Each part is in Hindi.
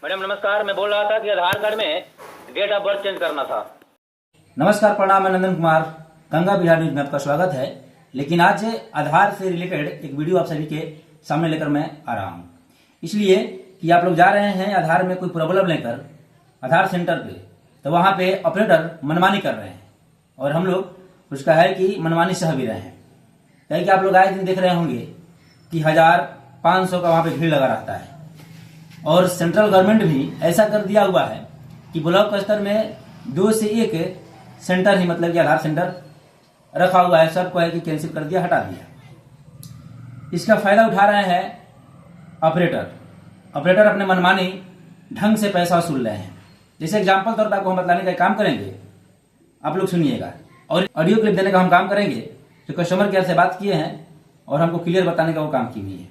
मैडम नमस्कार। मैं बोल रहा था कि आधार कार्ड में डेट ऑफ बर्थ चेंज करना था। नमस्कार, प्रणाम। मैं नंदन कुमार, गंगा बिहार न्यूज में आपका स्वागत है। लेकिन आज आधार से रिलेटेड एक वीडियो आप सभी के सामने लेकर मैं आ रहा हूं, इसलिए कि आप लोग जा रहे हैं आधार में कोई प्रॉब्लम लेकर आधार सेंटर पे, तो वहां पे ऑपरेटर मनमानी कर रहे हैं और हम लोग उसका है कि मनमानी सह भी रहे हैं। कहीं कि आप लोग आए दिन देख रहे होंगे कि 1500 का वहां पे भीड़ लगा रहता है और सेंट्रल गवर्नमेंट भी ऐसा कर दिया हुआ है कि ब्लॉक स्तर में 2 से 1 सेंटर ही, मतलब कि आधार सेंटर रखा हुआ है। सबको है कि कैंसिल कर दिया, हटा दिया। इसका फायदा उठा रहे हैं ऑपरेटर अपने मनमानी ढंग से पैसा वसूल रहे हैं। जैसे एग्जाम्पल तौर पर आपको हम बतलाने का काम करेंगे, आप लोग सुनिएगा और ऑडियो क्लिप देने का हम काम करेंगे। जो कस्टमर केयर से बात किए हैं और हमको क्लियर बताने का वो काम की हुई है।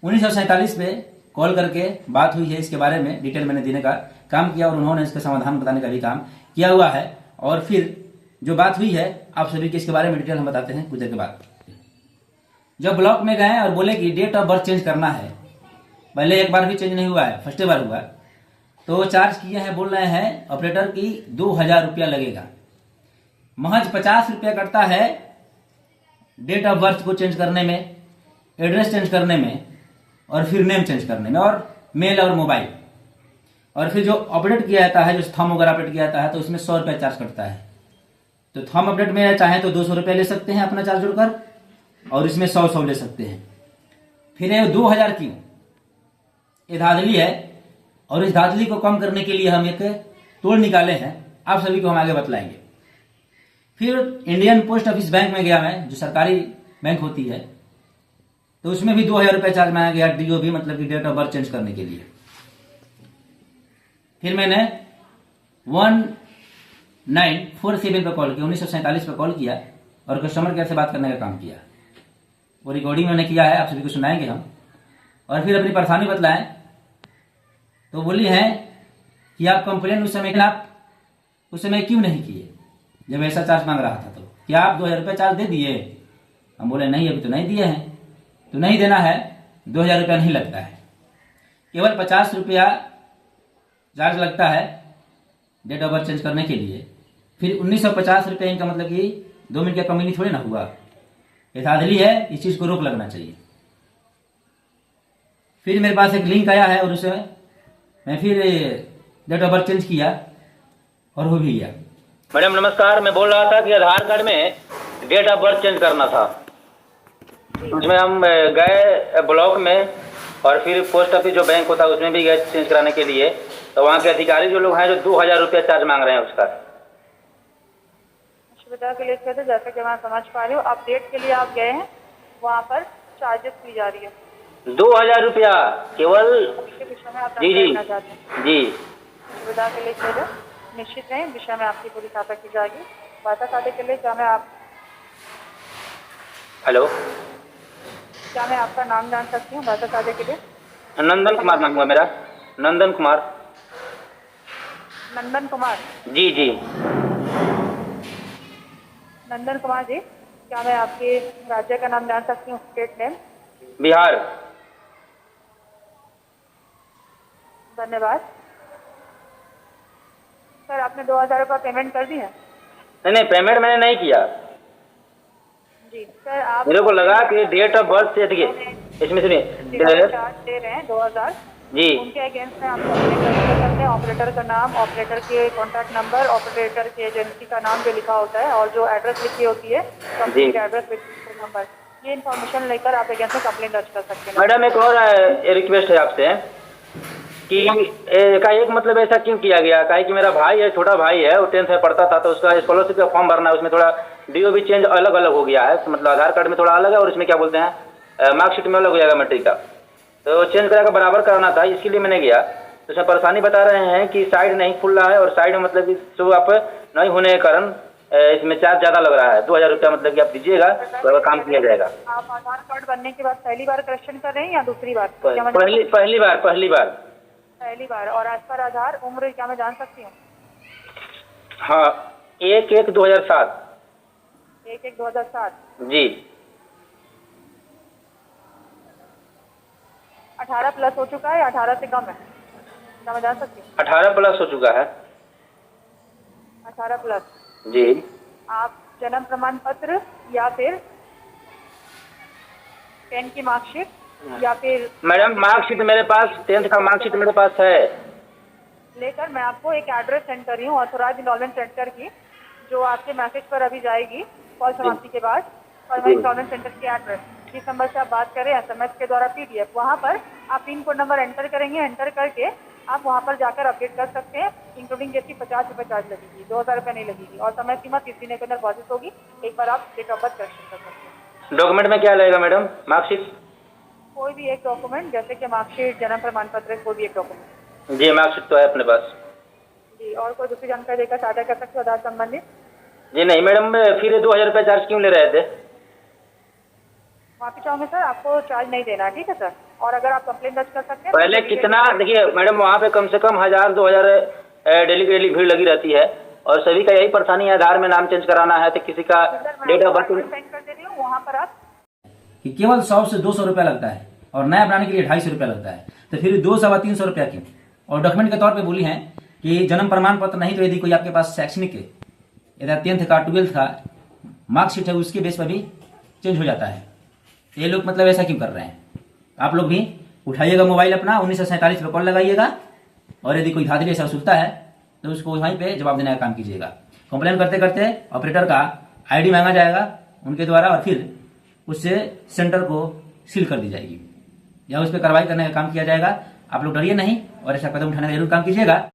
1947 पे कॉल करके बात हुई है, इसके बारे में डिटेल मैंने देने का काम किया और उन्होंने इसका समाधान बताने का भी काम किया हुआ है। और फिर जो बात हुई है आप सभी के इसके बारे में डिटेल हम बताते हैं कुछ देर के बाद। जब ब्लॉक में गए और बोले कि डेट ऑफ बर्थ चेंज करना है, पहले एक बार भी चेंज नहीं हुआ है, फर्स्ट बार हुआ, तो चार्ज किए हैं, बोल रहे हैं ऑपरेटर की 2000 रुपया लगेगा। महज 50 रुपया कटता है डेट ऑफ बर्थ को चेंज करने में, एड्रेस चेंज करने में और फिर नेम चेंज करने में, और मेल और मोबाइल। और फिर जो अपडेट किया जाता है, जो थंब वगैरह अपडेट किया जाता है, तो उसमें 100 रुपया चार्ज कटता है। तो थंब अपडेट में चाहे तो 200 रुपया ले सकते हैं अपना चार्ज जोड़कर, और इसमें 100 ले सकते हैं। फिर ये 2000 क्यों? ये धांधली है और इस धांधली को कम करने के लिए हम एक तोड़ निकाले हैं, आप सभी को हम आगे बतलाएंगे। फिर इंडियन पोस्ट ऑफिस बैंक में गया मैं, जो सरकारी बैंक होती है, तो उसमें भी 2000 रुपया चार्ज मांगा गया, डीओबी मतलब कि डेट ऑफ बर्थ चेंज करने के लिए। फिर मैंने 1947 पे कॉल किया, 1947 पे कॉल किया और कस्टमर केयर से बात करने का काम किया। वो रिकॉर्डिंग मैंने किया है, आप सभी को सुनाएंगे हम। और फिर अपनी परेशानी बतलाएं तो बोली है कि आप कंप्लेन उस समय क्यों नहीं किए जब ऐसा चार्ज मांग रहा था, तो क्या आप 2000 रुपया चार्ज दे दिए? हम बोले नहीं, अभी तो नहीं दिए हैं। तो नहीं देना है, 2000 रुपया नहीं लगता है, केवल 50 रुपया चार्ज लगता है डेट ऑफ बर्थ चेंज करने के लिए। फिर 1950 रुपये इनका मतलब कि 2 मिनट का कमी नहीं थोड़ी ना हुआ। ये धांधली है, इस चीज को रोक लगना चाहिए। फिर मेरे पास एक लिंक आया है और उसे मैं फिर डेट ऑफ बर्थ चेंज किया और हो भी गया। मैडम नमस्कार। मैं बोल रहा था कि आधार कार्ड में डेट ऑफ बर्थ चेंज करना था। उसमें हम गए ब्लॉक में और फिर पोस्ट ऑफिस जो बैंक होता है उसमें भी गए चेंज कराने के लिए। तो वहाँ के अधिकारी जो लोग हैं जो 2000 रुपया चार्ज मांग रहे हैं उसका। सुविधा के लिए कहते, जैसे कि मैं समझ पा रही हूँ, अपडेट के लिए आप गए हैं, वहाँ पर चार्जेस ली जा रही है 2000 रुपया केवल। इसके विषय में आप जी जी चाहते हैं? जी। सुविधा के लिए कहते, निश्चित नहीं, विषय में आपकी पूरी सहायता की जाएगी। वार्ता साधे के लिए क्या मैं हेलो, क्या मैं आपका नाम जान सकती हूँ वार्ता साधे के लिए? नंदन कुमार नाम हुआ मेरा, नंदन कुमार। नंदन कुमार जी जी। नंदन कुमार जी, क्या मैं आपके राज्य का नाम जान सकती हूँ? State name? बिहार। धन्यवाद सर। आपने 2000 रुपये पेमेंट कर दी है? नहीं, पेमेंट मैंने नहीं किया। जी सर, आप मेरे को लगा कि डेट ऑफ बर्थ से इसमें सुनिए चार्ज दे रहे हैं 2000 जी। उनके अगेंस्ट में आपको अपने करते हैं। ऑपरेटर का नाम, ऑपरेटर के कॉन्टैक्ट नंबर, ऑपरेटर की एजेंसी का नाम जो लिखा होता है और जो एड्रेस लिखी होती है, कंप्लीट एड्रेस विद नंबर, ये इन्फॉर्मेशन लेकर आप अगेंस्ट में कंप्लेंट दर्ज कर सकते हैं। मैडम एक और रिक्वेस्ट है आपसे कि एक मतलब ऐसा क्यों किया गया? काहे कि मेरा भाई है, छोटा भाई है, वो 10th में पढ़ता था, तो उसका स्कॉलरशिप का फॉर्म भरना है, उसमें थोड़ा डीओबी चेंज अलग अलग हो गया है। मतलब आधार कार्ड में थोड़ा अलग है और इसमें क्या बोलते हैं मार्कशीट में अलग हो जाएगा मैट्रिक का, तो चेंज करा कर बराबर कराना था, इसके लिए मैंने गया। तो उसमें परेशानी बता रहे हैं कि साइड नहीं खुल रहा है और साइड में मतलब कि शो आप नहीं होने के कारण इसमें चार्ज ज़्यादा लग रहा है। 2000 रुपया मतलब कि आप दीजिएगा तो काम किया जाएगा। आप आधार कार्ड बनने के बाद पहली बार करेक्शन कर रहे हैं या दूसरी बार? पहली बार। पहली बार। और आज पर आधार उम्र क्या मैं जान सकती हूँ? हाँ, 1/1/2007। 1/1/2007 जी। 18 प्लस हो चुका है या 18 से कम है? क्या मैं जान सकती हूँ? 18+ हो चुका है 18+। जी। आप जन्म प्रमाण पत्र या फिर 10 की मार्कशीट या फिर मैडम मार्कशीट मेरे पास 10th का मार्कशीट मेरे पास है। लेकर मैं आपको एक एड्रेस सेंड कर रही हूँ ऑथोराइज इनरोलमेंट सेंटर की, जो आपके मैसेज पर अभी जाएगी कॉल समाप्ति के बाद। और इनरोलमेंट सेंटर की एड्रेस जिस नंबर से आप बात करें SMS के द्वारा PDF, वहाँ पर आप पिन कोड नंबर एंटर करेंगे। एंटर करके आप वहाँ पर जाकर अपडेट कर सकते हैं, इंक्लूडिंग जैसी 50 रुपये चार्ज लगेगी, 2000 रुपये नहीं लगेगी। और समय सीमा 30 दिनों के अंदर प्रोसेस होगी। एक बार आप डेट ऑफ बर्थ करेक्शन कर सकते हैं। डॉक्यूमेंट में क्या लगेगा मैडम? मार्कशीट? कोई भी एक डॉक्यूमेंट, जैसे कि मार्कशीट, जन्म प्रमाण पत्र, कोई भी एक डॉक्यूमेंट। जी मार्कशीट तो है अपने पास। जी, और कोई दूसरी जानकारी देकर साझा कर सकते हो आधार संबंधित? जी नहीं मैडम, फिर 2000 रुपये चार्ज क्यों ले रहे थे? माफी चाहूंगे सर, आपको चार्ज नहीं देना है, ठीक है सर। और अगर आप कंप्लेन दर्ज कर सकते हैं पहले कितना, देखिए मैडम वहाँ पे कम से कम 1000-2000 डेली की डेली भीड़ लगी रहती है, और सभी का यही परेशानी है, आधार में नाम चेंज कराना है तो किसी का डेट ऑफ बर्थ। सेंड कर दे रही हूँ, वहाँ पर आप कि केवल 100 से 200 रुपया लगता है और नया बनाने के लिए 250 रुपया लगता है, तो फिर 200-300 रुपया क्यों? और डॉक्यूमेंट के तौर पे बोली है कि जन्म प्रमाण पत्र नहीं तो यदि कोई आपके पास शैक्षणिक यदि 10th का 12th का मार्कशीट है उसके बेस पर भी चेंज हो जाता है। ये लोग मतलब ऐसा क्यों कर रहे हैं? आप लोग भी उठाइएगा मोबाइल अपना 1947 पे कॉल लगाइएगा, और यदि कोई धांधली ऐसा सुनता है तो उसको वहीं पे जवाब देने का काम कीजिएगा। कंप्लेन करते करते ऑपरेटर का ID मांगा जाएगा उनके द्वारा, और फिर उससे सेंटर को सील कर दी जाएगी या उस पर कार्रवाई करने का काम किया जाएगा। आप लोग डरिए नहीं और ऐसा कदम उठाने का जरूर काम कीजिएगा।